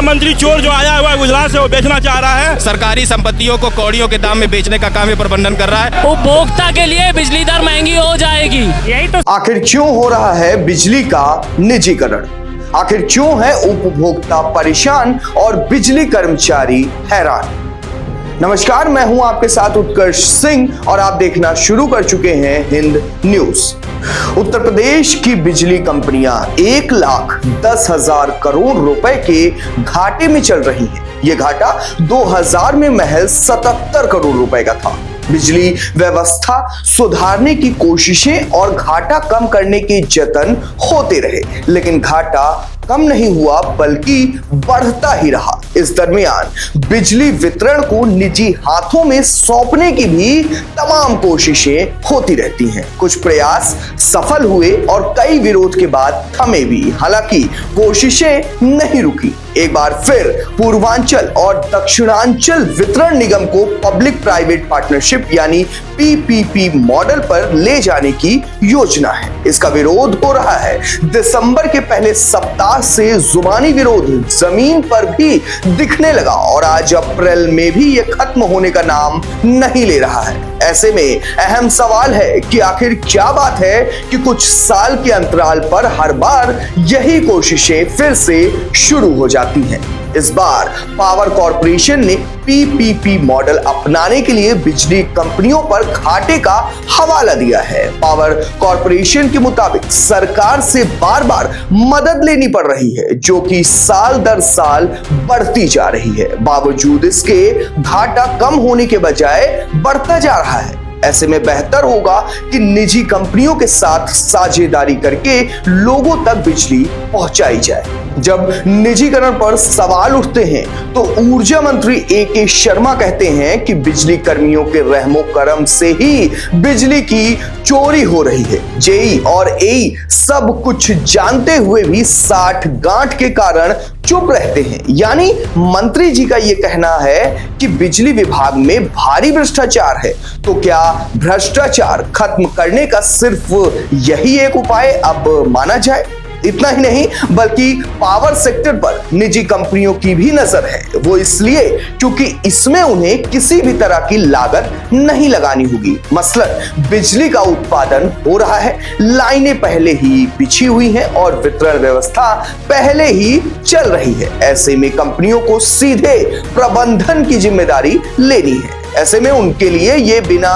मुख्यमंत्री चोर जो आया हुआ है गुजरात से, वो बेचना चाह रहा है। सरकारी संपत्तियों को कौड़ियों के दाम में बेचने का काम ये प्रबंधन कर रहा है। उपभोक्ता के लिए बिजली दर महंगी हो जाएगी। यही तो आखिर क्यों हो रहा है बिजली का निजीकरण? आखिर क्यों है उपभोक्ता परेशान और बिजली कर्मचारी हैरान? नमस्कार, मैं हूं आपके साथ उत्कर्ष सिंह और आप देखना शुरू कर चुके हैं हिंद न्यूज। उत्तर प्रदेश की बिजली कंपनियां 1,10,000 करोड़ रुपए के घाटे में चल रही हैं। यह घाटा 2000 में महज 77 करोड़ रुपए का था। बिजली व्यवस्था सुधारने की कोशिशें और घाटा कम करने के जतन होते रहे, लेकिन घाटा कम नहीं हुआ बल्कि बढ़ता ही रहा। इस दरमियान बिजली वितरण को निजी हाथों में सौंपने की भी तमाम कोशिशें होती रहती हैं। कुछ प्रयास सफल हुए और कई विरोध के बाद थमे भी। हालांकि कोशिशें नहीं रुकी। एक बार फिर पूर्वांचल और दक्षिणांचल वितरण निगम को पब्लिक प्राइवेट पार्टनरशिप यानी पीपीपी मॉडल पर ले जाने की योजना है। इसका विरोध हो रहा है। दिसंबर के पहले सप्ताह से जुबानी विरोध जमीन पर भी दिखने लगा और आज अप्रैल में भी यह खत्म होने का नाम नहीं ले रहा है। ऐसे में अहम सवाल है कि आखिर क्या बात है कि कुछ साल के अंतराल पर हर बार यही कोशिशें फिर से शुरू हो जाती हैं। इस बार पावर कॉर्पोरेशन ने पीपीपी मॉडल अपनाने के लिए बिजली कंपनियों पर घाटे का हवाला दिया है। पावर कॉर्पोरेशन के मुताबिक सरकार से बार बार मदद लेनी पड़ रही है, जो कि साल दर साल बढ़ती जा रही है। बावजूद इसके घाटा कम होने के बजाय बढ़ता जा रहा है। ऐसे में बेहतर होगा कि निजी कंपनियों के साथ साझेदारी करके लोगों तक बिजली पहुंचाई जाए। जब निजीकरण पर सवाल उठते हैं तो ऊर्जा मंत्री ए.के. शर्मा कहते हैं कि बिजली कर्मियों के रहमो करम से ही बिजली की चोरी हो रही है। जेई और एई सब कुछ जानते हुए भी 60 गांठ के कारण चुप रहते हैं। यानी मंत्री जी का यह कहना है कि बिजली विभाग में भारी भ्रष्टाचार है। तो क्या भ्रष्टाचार खत्म करने का सिर्फ यही एक उपाय अब माना जाए? इतना ही नहीं बल्कि पावर सेक्टर पर निजी कंपनियों की भी नजर है। वो इसलिए क्योंकि इसमें उन्हें किसी भी तरह की लागत नहीं लगानी होगी। मसलन बिजली का उत्पादन हो रहा है, लाइनें पहले ही बिछी हुई हैं और वितरण व्यवस्था पहले ही चल रही है। ऐसे में कंपनियों को सीधे प्रबंधन की जिम्मेदारी लेनी है। ऐसे में उनके लिए ये बिना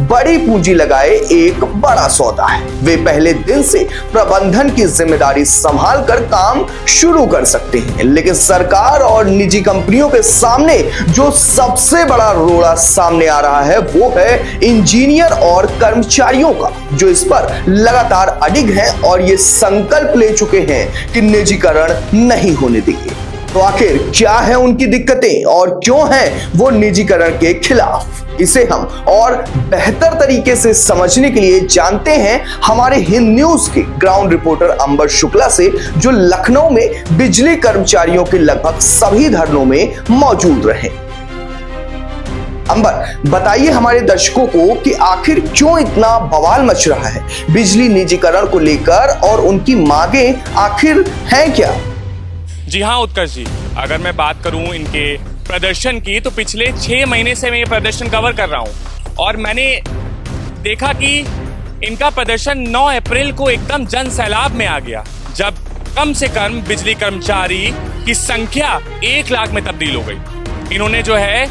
बड़ी पूंजी लगाए एक बड़ा सौदा है। वे पहले दिन से प्रबंधन की जिम्मेदारी संभाल कर काम शुरू कर सकते हैं। लेकिन सरकार और निजी कंपनियों के सामने जो सबसे बड़ा रोड़ा सामने आ रहा है वो है इंजीनियर और कर्मचारियों का, जो इस पर लगातार अडिग हैं और ये संकल्प ले चुके हैं कि निजीकरण नहीं होने देंगे। तो आखिर क्या है उनकी दिक्कतें और क्यों हैं वो निजीकरण के खिलाफ? इसे हम और बेहतर तरीके से समझने के लिए जानते हैं हमारे हिंद न्यूज के ग्राउंड रिपोर्टर अंबर शुक्ला से, जो लखनऊ में बिजली कर्मचारियों के लगभग सभी धरनों में मौजूद रहे। अंबर, बताइए हमारे दर्शकों को कि आखिर क्यों इतना बवाल मच रहा है बिजली निजीकरण को लेकर और उनकी मांगें आखिर हैं क्या? जी हाँ उत्कर्ष जी, अगर मैं बात करूं इनके प्रदर्शन की तो पिछले 6 महीने से मैं ये प्रदर्शन कवर कर रहा हूं और मैंने देखा कि इनका प्रदर्शन 9 अप्रैल को एकदम जन सैलाब में आ गया, जब कम से कम बिजली कर्मचारी की संख्या 1 लाख में तब्दील हो गई। इन्होंने जो है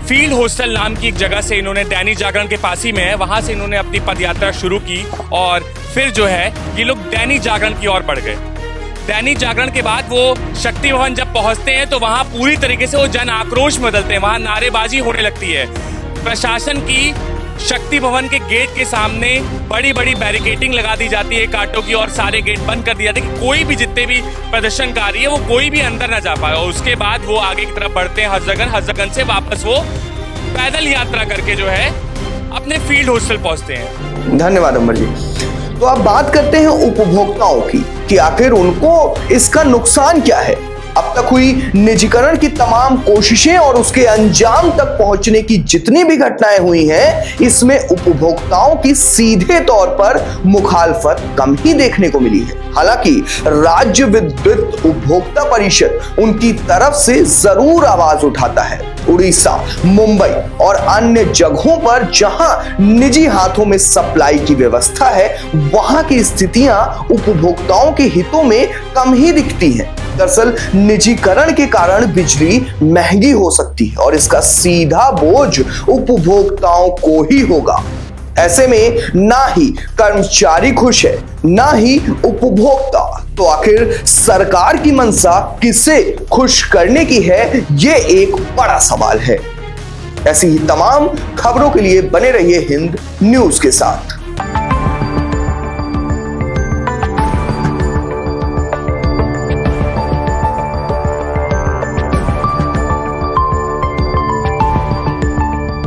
फील्ड हॉस्टल नाम की एक जगह से, इन्होंने दैनिक जागरण के पास ही में है, वहां से इन्होंने अपनी पदयात्रा शुरू की और फिर जो है ये लोग दैनिक जागरण की ओर बढ़ गए। दैनिक जागरण के बाद वो शक्ति भवन जब पहुंचते हैं तो वहां पूरी तरीके से वो जन आक्रोश में बदलते हैं। वहां नारेबाजी होने लगती है। प्रशासन की शक्ति भवन के गेट के सामने बड़ी बड़ी बैरिकेडिंग लगा दी जाती है कांटों की और सारे गेट बंद कर दिया जाते हैं कि कोई भी जितने भी प्रदर्शनकारी है वो कोई भी अंदर ना जा पाए। और उसके बाद वो आगे की तरफ बढ़ते हैं हजरतगंज से वापस वो पैदल यात्रा करके जो है अपने फील्ड हॉस्टल पहुंचते हैं। धन्यवाद अंबर जी। तो अब बात करते हैं उपभोक्ताओं की कि आखिर उनको इसका नुकसान क्या है। अब तक हुई निजीकरण की तमाम कोशिशें और उसके अंजाम तक पहुंचने की जितनी भी घटनाएं हुई हैं, इसमें उपभोक्ताओं की सीधे तौर पर मुखालफत कम ही देखने को मिली है। हालांकि राज्य विद्युत उपभोक्ता परिषद उनकी तरफ से जरूर आवाज उठाता है। उड़ीसा, मुंबई और अन्य जगहों पर जहां निजी हाथों में सप्लाई की व्यवस्था है, वहां की स्थितियां उपभोक्ताओं के हितों में कम ही दिखती हैं। दरअसल निजीकरण के कारण बिजली महंगी हो सकती है और इसका सीधा बोझ उपभोक्ताओं को ही होगा। ऐसे में ना ही कर्मचारी खुश है, ना ही उपभोक्ता। तो आखिर सरकार की मंशा किसे खुश करने की है, ये एक बड़ा सवाल है। ऐसी ही तमाम खबरों के लिए बने रहिए हिंद न्यूज के साथ।